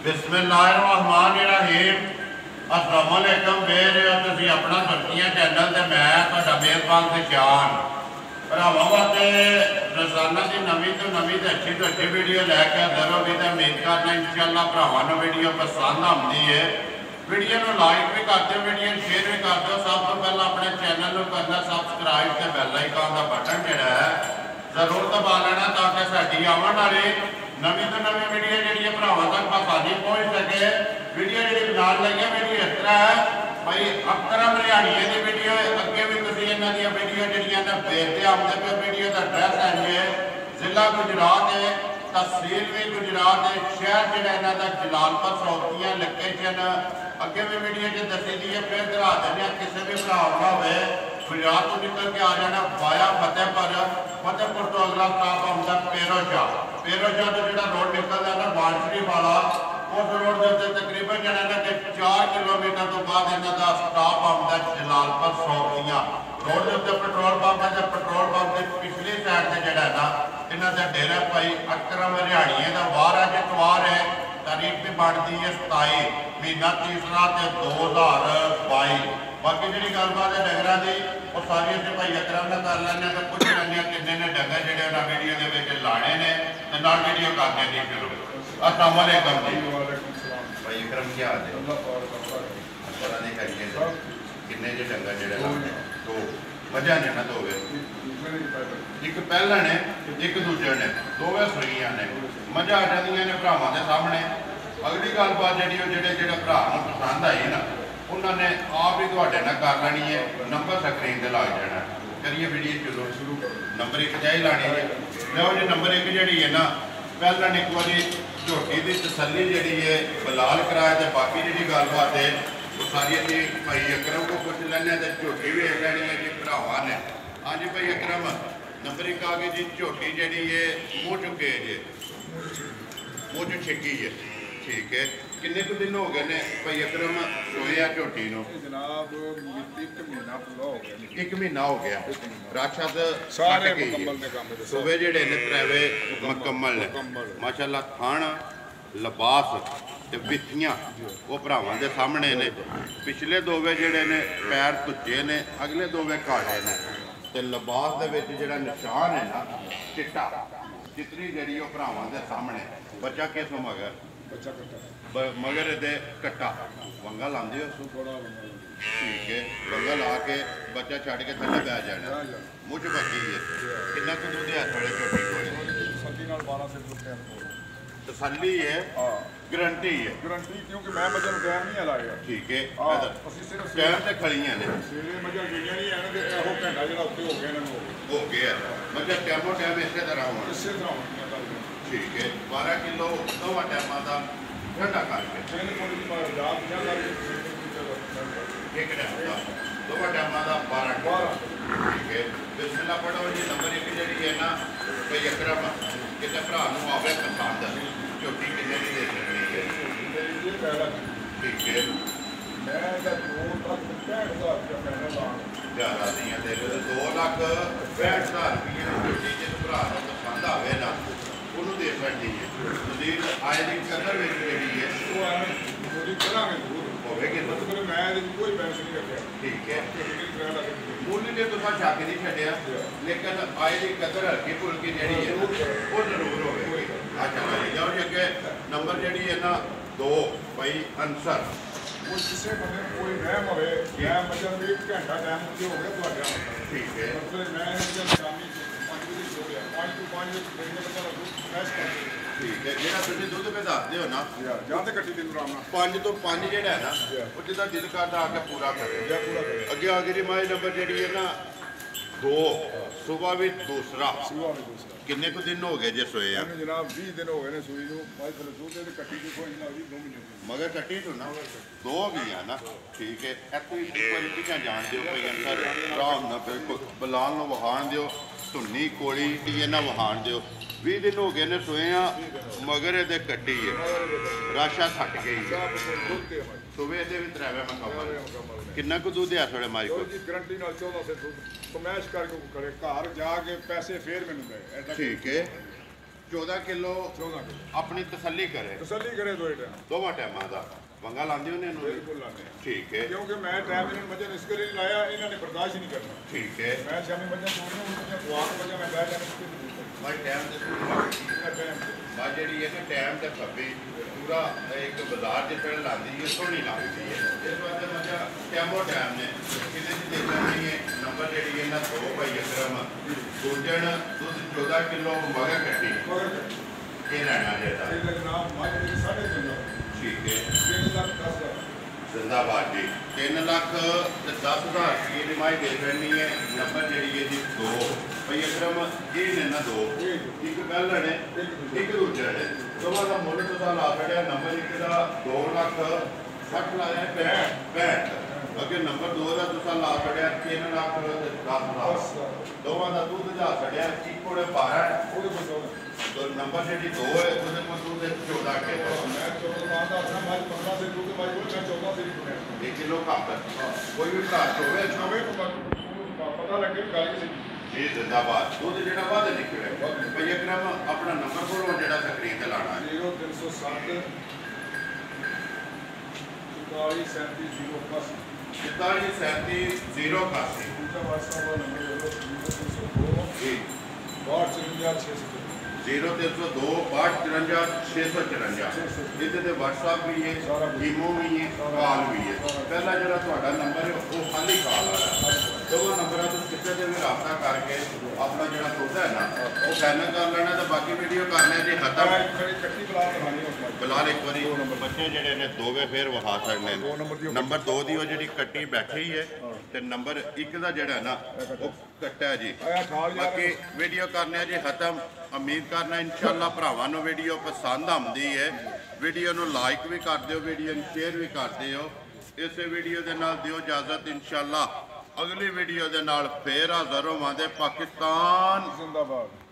बिस्मिल्लाहिर्रहमानिर्रहीम। अस्सलाम वालेकुम। वेर तुसीं अपना सुर्खियां चैनल ते मैं तुहाडा मेहरबान ते शान भरावां वास्ते रोजाना की नवीं तो अच्छी वीडियो लैके हाजिर होगी। तो उम्मीद करना इंशाअल्लाह भरावां नूं वीडियो पसंद आती है। वीडियो को लाइक भी कर दो, वीडियो शेयर भी कर दो। सब तो पहले अपने चैनल को करना सबसक्राइब से बैल आइकन का बटन जोड़ा है जरूर दबा लेना ताकि साड़ी आने वाली नवी तो नवी वीडियो जी भरावां तक आसानी पहुँच सके। वीडियो जी नाल लगी वीडियो इस तरह है भाई अकरम रिहाड़िए की वीडियो अगे भी तुम इन्हों वीडियो जड़िया देखते आते पे। वीडियो का एड्रैस है जी जिला गुजरात है, तहसील भी गुजरात है, शहर जोड़ा इन्हों का जलालपुर सौतियाँ लोकेशन अगे भी वीडियो च दसी दी है। फिर दिखा दें किसी भी भरा हो गुजरात को निकल के आ जाना वाया फतेहपुर तो अगला स्टाप आता पेरोशाह। पेरोशाह तो जो रोड निकलता है ना बांसरी वाला उस रोड के उत्ते तकरीबन जरा ना कि 4 किलोमीटर तो बाद इन्हों का स्टाप आता जलालपुर सौतियाँ। रोड के उत्ते पेट्रोल पंप है, पेट्रोल पंप की पिछली साइड से जोड़ा ना इन्हों का डेरा भाई अकरम रिहाड़िए का वार अज इतवार है। तारीख भी बनती है 27 महीना तीसरा 2022। बाकी जी गलबात है डंगर की वो सारी असं भाई अकरम ने कर लें तो कुछ लेंगे किन्ने ने डंगर जोड़े उन्हें वीडियो के लाने ने तो वीडियो करते जी शुरू। अस्सलाम वालेकुम जी भाई अकरम क्या हाल है? पता नहीं करिए किन्ने जो डंगर जोड़े तो मजा ने ना दो एक पहला ने एक दूजे ने दोवे सुइयां ने मजा आ जाए ने भरावां के सामने। अगली गलबात जी जो भरा पसंद आई ना उन्होंने आप ही थोड़े ना कर लेनी है। नंबर स्क्रीन से लग जाना। करिए वीडियो शुरू नंबर 1 चाही लानी है। लो जी नंबर 1 जी है ना पहला एक बार झोटी की तसली जी है बलाल कराया तो बाकी जी गलबात है वो सारी अभी भाई अकरम को पुछ लें तो झोटी भी लेनी है जी भरावां ने। हाँ जी भाई अकरम नंबर 1 आ गई जी झोटी जी है मुँह चुके जे मुँह चु छिकी है ठीक है। किन्ने कुछ दिन हो गए ने भाई अकरम सोया झोटी नो? जनाब 1 महीना हो गया। राशद सारे सुबह जेडे ने त्रैवे मुकम्मल ने माशाअल्लाह। थान लिबास ते बिथियां वो भरावां दे सामने ने। पिछले दोवे जेडे ने पैर तुच्चे ने अगले दोवे काले ने ते लिबास दे विच जेड़ा निशान है ना चिट्टा चितरी जी भरावां दे सामने। बच्चा किस मगर मगर दे कट्टा वंगा लांदे हो ठीक है। वंगा ला के बच्चा छड़ के थले बै जाना मुझ बची है। कितना कुछ दूध है थोड़े छोटी तसली है गारंटी है क्योंकि मैं मजा टाइम नहीं लाया ठीक है। टाइम से खड़ियां ने हो गया मतलब टाइमों टाइम इस तरह ठीक है। 12 किलो दोवां टाइमां दा ठंडा करके एक टाइम का दोवां टाइमां दा 12 ठीक है। बिस्मिल्लाह पढ़ो जी। नंबर 1 जी है ना भाई अकरम कितने भरा आवे पसंद झोटी किन्ने की दे सकती है ठीक है। ज़्यादा नहीं है 2,65,000 रुपये झोटी जिस भरा को पसंद आवे ना उन्होंने दे सकती है। मजीद आए की कदर जी है ठीक है। मुल ने तुम शक नहीं छड़िया लेकिन आए की कदर हल्की फुल्की जी है वो जरूर होगी। अच्छा भाई जाओ जी अगे नंबर जी है ना 2 भाई अंसर किसी बंदे कोई वहम हो मतलब 1 घंटा टाइम हो गया ठीक है। ठीक है जो तुम दुध पे दसते हो ना 5 तो 5 जो है ना वो जिदा दिल करता आके पूरा करे। अगे आ गई माई नंबर जी है ना 2 सुबह भी दूसरा किन्ने कुछ दिन हो गए जे सोए जनाब 20 दिन हो गए सुई मगर कट्टी तो ना 2 भी है ना ठीक है। चीज़ा जान दो भाई अंसर आराम ना बिल्कुल बलाल में वहान दो धुनी कोली ना वहान दो। 20 दिन हो गए ने सोए मगर ये कट्टी है राशा सट गई सुबह भी त्रैवे मुकम्मल। कितना कुछ दूध है थोड़े मारी को गारंटी 14 से समैश करके घर जाके पैसे फिर मैंने दे ठीक है। 14 ਕਿਲੋ 14 ਕਿਲੋ ਆਪਣੀ ਤਸੱਲੀ ਕਰੇ ਤਸੱਲੀ ਕਰੇ ਦੋਏ ਟਾਈਮ ਦੋਵਾਂ ਟਾਈਮਾਂ ਦਾ ਵੰਗਾ ਲਾਉਂਦੇ ਉਹਨੇ ਨੂੰ ਬਿਲਕੁਲ ਲਾਣੇ ਠੀਕ ਹੈ ਕਿਉਂਕਿ ਮੈਂ ਟਾਈਮ ਇਹਨਾਂ ਨੂੰ ਮੱਝਾਂ ਨੂੰ ਇਸ ਕਰਕੇ ਨਹੀਂ ਲਾਇਆ ਇਹਨਾਂ ਨੇ ਬਰਦਾਸ਼ਤ ਹੀ ਨਹੀਂ ਕਰਨਾ ਠੀਕ ਹੈ ਮੈਂ ਸ਼ਾਮੀ ਮੱਝਾਂ ਤੋੜਨਾ ਮੱਝਾਂ ਖਵਾ ਕੇ ਮੱਝਾਂ ਮੈਂ ਬਹਿ ਜਾਣਾ ਮੈਂ ਟਾਈਮ ਤੇ ਬਾ ਜਿਹੜੀ ਹੈ ਨਾ ਟਾਈਮ ਤੇ ਖੱਬੀ ਪੂਰਾ ਇੱਕ ਬਾਜ਼ਾਰ ਦੇ ਪਹਿਲ ਲਾਉਂਦੀ ਹੈ ਸੋਹਣੀ ਲੱਗਦੀ ਹੈ ਇਸ ਵਾਸਤੇ ਮੱਝਾਂ ਟਾਈਮੋ ਟਾਈਮ ਨੇ ਕਿਤੇ ਦੀ ਦੇਖਣਾ ਨਹੀਂ ਹੈ ਨੰਬਰ ਜਿਹੜੀ ਹੈ ਨਾ 2 ਭਾਈ ਅਕਰਮ ਗੁੰਜਣ ਦੁੱਧ 14 ਕਿਲੋ ਮਗਰ ਕੱਟੀ ਇਹ ਲੈਣਾ ਜਿਹੜਾ ਇਹ ਲੱਗਣਾ ਮੱਝ ਦੀ 3.5 ਠੀਕ ਹੈ 3 ਲੱਖ 10 ਹਜ਼ਾਰ ਜ਼ਿੰਦਾਬਾਦ ਜੀ 3 ਲੱਖ ਤੇ 10,000 ਰੁਪਏ ਦੀ ਮਾਈ ਦੇ ਰਹਿਣੀ ਹੈ ਨੰਬਰ ਜਿਹੜੀ ਹੈ ਜੀ 2 ਭਈ ਅਕਰਮ ਇਹ ਨੇ ਨਾ 2 ਇੱਕ ਗੱਲ ਲੜੇ ਇੱਕ ਦੂਜਾ ਲੜੇ ਦੋਵਾਂ ਦਾ ਮੁੱਲ ਤੁਸੀਂ ਲਾ ਛੜਿਆ ਨੰਬਰ ਇੱਕ ਦਾ 2 ਲੱਖ 60 ਲਾਇਆ 65 ਅੱਗੇ ਨੰਬਰ 2 ਦਾ ਤੁਸੀਂ ਲਾ ਛੜਿਆ 3 ਲੱਖ 10,000 ਦੋਵਾਂ ਦਾ ਦੁੱਧ ਜਾ ਛੜਿਆ ਇੱਕ ਕੋਲੇ 12 ਉਹਦੇ ਕੋਲ तो नंबर ਜਿਹੜੀ 2 ਹੈ ਉਹਦੇ ਕੋਲ ਦੁੱਧ 14 ਕਿਲੋ ਮੈਂ 14 ਮਾਂ ਦਾ ਆਪਣਾ ਮੱਝ 15 ਸੇ ਦੁੱਧ ਮੱਝ ਕੋਲ ਮੈਂ 14 ਸੇ ਹੀ ਪੁੱਛਿਆ 1 ਕਿਲੋ ਘੱਟ ਕੋਈ ਵੀ ਭਰਾ ਹੋਵੇ ਨਵੇਂ ਪਤਾ ਲੱਗੇ ਵੀ ਗੱਲ ਕਿਸੇ ਜੀ ਜ਼ਿੰਦਾਬਾਦ ਦੁੱਧ ਜਿਹੜਾ ਵੱਧ ਨਿਕਲੇ ਭਈ ਅਕਰਮ ਆਪਣਾ ਨੰਬਰ ਬੋਲੋ ਜਿਹੜਾ ਸਕਰੀਨ ਤੇ ਲਾਣਾ ਹੈ 0307 43780 473081 ਦੂਜਾ WhatsApp ਦਾ ਨੰਬਰ 0302 ਜੀ 656 0302 654 ਇਹਦੇ ਤੇ WhatsApp ਵੀ ਹੈ ਈਮੋ ਵੀ ਹੈ ਕਾਲ ਵੀ ਹੈ ਪਹਿਲਾ ਜਿਹੜਾ ਤੁਹਾਡਾ ਨੰਬਰ ਹੈ ਉਹ ਖਾਲੀ ਕਾਲ ਵਾਲਾ ਹੈ ਦੋਵਾਂ ਨੰਬਰਾਂ ਤੋਂ ਕਿਸੇ ਤੇ ਵੀ ਰਾਬਤਾ ਕਰਕੇ ਆਪਣਾ ਜਿਹੜਾ ਸੌਦਾ ਹੈ ਨਾ ਉਹ ਫਾਈਨਲ ਕਰ ਲੈਣਾ ਤੇ ਬਾਕੀ ਵੀਡੀਓ ਕਰਨਾ ਜੀ ਖਤਮ ਕੱਟੀ ਬਲਾ ਦਿਖਾਣੀ ਹੈ ਬਿਲਾਲ ਇੱਕ ਵਾਰੀ ਬੱਚੇ ਜਿਹੜੇ ਨੇ ਦੋਵੇਂ ਫੇਰ ਵਹਾ ਸਕਦੇ ਨੇ ਨੰਬਰ 2 ਦੀ ਉਹ ਜਿਹੜੀ ਕੱਟੀ ਬੈਠੀ ਹੈ ਤੇ ਨੰਬਰ 1 ਦਾ ਜਿਹੜਾ ਨਾ ਉਹ ਕੱਟਾ ਜੀ ਬਾਕੀ ਵੀਡੀਓ ਕਰਨੇ ਜੀ ਖਤਮ ਉਮੀਦ ਕਰਨਾ ਇਨਸ਼ਾਅੱਲਾ ਭਰਾਵਾਂ ਨੂੰ ਵੀਡੀਓ ਪਸੰਦ ਆਉਂਦੀ ਹੈ ਵੀਡੀਓ ਨੂੰ ਲਾਈਕ ਵੀ ਕਰ ਦਿਓ ਵੀਡੀਓ ਨੂੰ ਸ਼ੇਅਰ ਵੀ ਕਰ ਦਿਓ ਇਸੇ ਵੀਡੀਓ ਦੇ ਨਾਲ ਦਿਓ ਇਜਾਜ਼ਤ ਇਨਸ਼ਾਅੱਲਾ ਅਗਲੀ ਵੀਡੀਓ ਦੇ ਨਾਲ ਫੇਰ ਹਾਜ਼ਰ ਹੋਵਾਂਗੇ ਪਾਕਿਸਤਾਨ ਜ਼ਿੰਦਾਬਾਦ